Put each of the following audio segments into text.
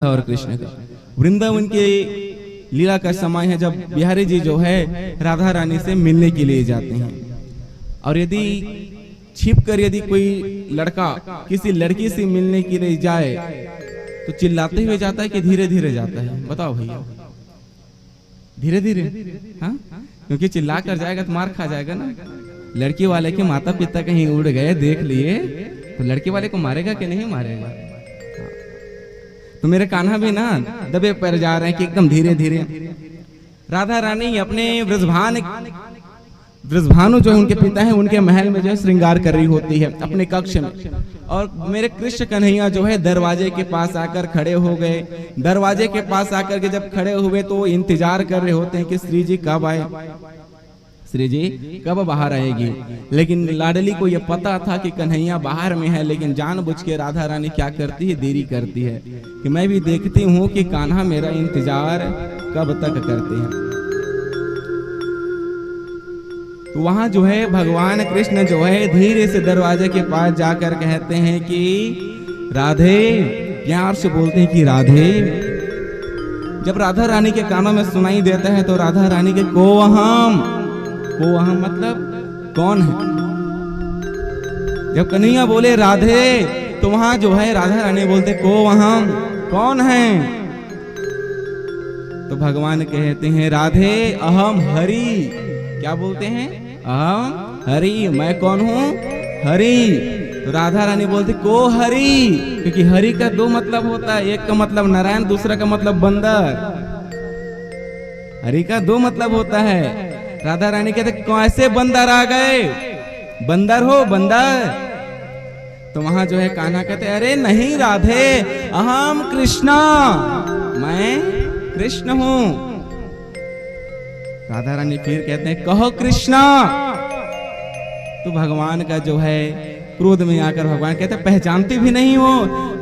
और कृष्ण का वृंदावन के लीला का समय है जब बिहारी जी जो है राधा रानी से मिलने के लिए जाते हैं। और यदि छिप कर यदि कोई लड़का किसी लड़की से मिलने के लिए जाए तो चिल्लाते हुए जाता है कि धीरे धीरे जाता है? बताओ भैया, धीरे धीरे? हाँ, क्योंकि चिल्ला कर जाएगा तो मार खा जाएगा ना। लड़की वाले के माता पिता कहीं उड़ गए देख लिए तो लड़की वाले को मारेगा कि नहीं मारेगा? तो मेरे कान्हा भी ना दबे पर जा रहे हैं कि एकदम धीरे धीरे। राधा रानी अपने ब्रजभानु जो है उनके पिता हैं उनके महल में जो है श्रृंगार कर रही होती है अपने कक्ष में। और मेरे कृष्ण कन्हैया जो है दरवाजे के पास आकर खड़े हो गए। दरवाजे के पास आकर के जब खड़े हुए तो इंतजार कर रहे होते हैं कि श्री जी कब आए, श्री जी कब बाहर आएगी। लेकिन लाडली को यह पता था कि कन्हैया बाहर में है, लेकिन जानबूझ के राधा रानी क्या करती है, देरी करती है कि मैं भी देखती हूँ कि कान्हा मेरा इंतजार कब तक करते हैं। तो वहां जो है भगवान कृष्ण जो है धीरे से दरवाजे के पास जाकर कहते हैं कि राधे, प्यार से बोलते हैं कि राधे। जब राधा रानी के कानों में सुनाई देता है तो राधा रानी के को अहम मतलब कौन है। जब कन्हैया बोले राधे तो वहां जो है राधा रानी बोलते को अहम कौन है। तो भगवान कहते हैं राधे अहम हरि। क्या बोलते हैं? अहम हरि, मैं कौन हूं? हरि। तो राधा रानी बोलती को हरि, क्योंकि हरि का दो मतलब होता है, एक का मतलब नारायण, दूसरा का मतलब बंदर। हरि का दो मतलब होता है। राधा रानी कहते कैसे बंदर आ गए? बंदर हो बंदर? तो वहां जो है कान्हा कहते अरे नहीं राधे, अहम कृष्णा, मैं कृष्ण हूं। राधा रानी फिर कहते हैं कहो कृष्णा। तो भगवान का जो है क्रोध में आकर भगवान कहते पहचानती भी नहीं हो?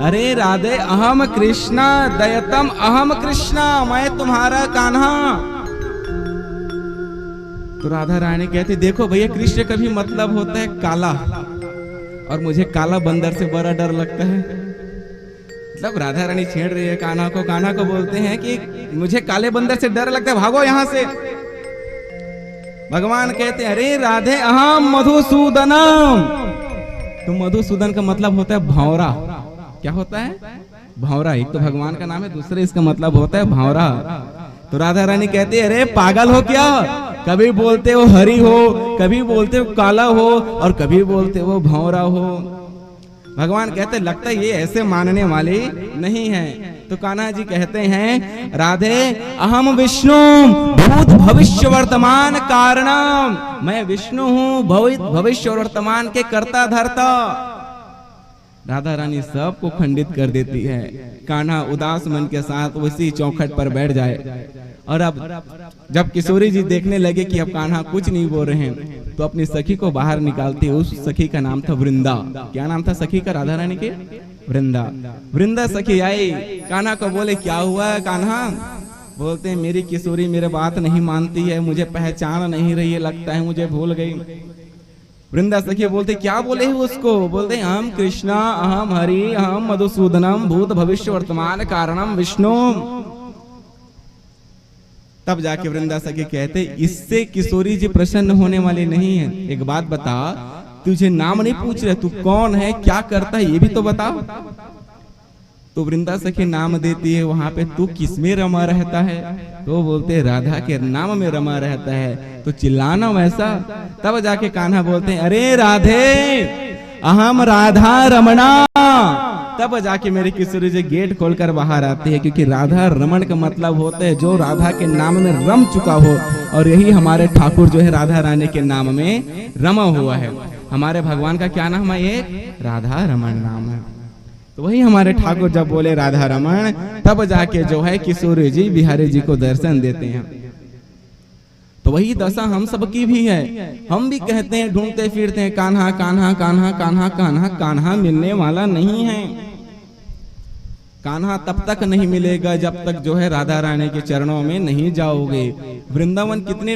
अरे राधे अहम कृष्णा दयतम अहम कृष्णा, मैं तुम्हारा कान्हा। तो राधा रानी कहती देखो भैया, कृष्ण का भी मतलब होता है काला, और मुझे काला बंदर से बड़ा डर लगता है। मतलब राधा रानी छेड़ रही है कान्हा को। कान्हा को बोलते हैं कि मुझे काले बंदर से डर लगता है, भागो यहां से। भगवान कहते हैं अरे राधे अहम मधुसूदनम। तो मधुसूदन का मतलब होता है भौरा। क्या होता है? भौरा। एक तो भगवान का नाम है, दूसरे इसका मतलब होता है भौरा। तो राधा रानी कहती है अरे पागल हो क्या? कभी बोलते हो हरि हो, कभी बोलते हो काला हो, और कभी बोलते हो भौरा हो। भगवान कहते लगता है ये ऐसे मानने वाले नहीं है। तो कान्हा जी कहते हैं राधे अहम विष्णु भूत भविष्य वर्तमान कारणम, मैं विष्णु हूँ भविष्य और वर्तमान के कर्ता धर्ता। राधा रानी सबको खंडित कर देती है। कान्हा उदास मन के साथ उसी चौखट पर बैठ जाए। और अब जब किशोरी जी देखने लगे कि अब कान्हा कुछ नहीं बोल रहे हैं तो अपनी सखी को बाहर निकालती। उस सखी का नाम था वृंदा। क्या नाम था सखी का राधा रानी के? वृंदा। वृंदा सखी आई, कान्हा को बोले क्या हुआ कान्हा? बोलते हैं मेरी किशोरी मेरे बात नहीं मानती है, मुझे पहचान नहीं रही है, लगता है मुझे भूल गई। वृंदा सखी बोलते क्या बोले है उसको? बोलते अहम कृष्णा अहम हरि अहम मधुसूदनम भूत भविष्य वर्तमान कारणम विष्णु। तब जाके वृंदा सखी कहते इससे किशोरी जी प्रसन्न होने वाले नहीं है। एक बात बता, तुझे नाम नहीं पूछ रहे, तू कौन है, क्या करता है, ये भी तो बता। तो वृंदा सखी नाम देती है वहां पे, तू किसमें रमा रहता है? तो बोलते राधा के नाम में रमा रहता है। तो चिल्लाना वैसा। तब जाके कान्हा बोलते हैं अरे राधे अहम राधा रमणा। तब जाके मेरी किशोरी जी गेट खोलकर बाहर आती है, क्योंकि राधा रमण का मतलब होता है जो राधा के नाम में रम चुका हो। और यही हमारे ठाकुर जो है राधा रानी के नाम में रमा हुआ है। हमारे भगवान का क्या नाम है? एक राधा रमण नाम है। तो वही हमारे ठाकुर जब बोले राधा रमण, तब जाके जो है किशोरी जी बिहारी जी को दर्शन देते हैं। तो वही दशा हम सबकी भी है। हम भी कहते हैं, ढूंढते फिरते हैं कान्हा कान्हा कान्हा कान्हा कान्हा। कान्हा मिलने वाला नहीं है। कान्हा तब तक नहीं मिलेगा जब तक जो है राधा रानी के चरणों में नहीं जाओगे। वृंदावन कितने लोग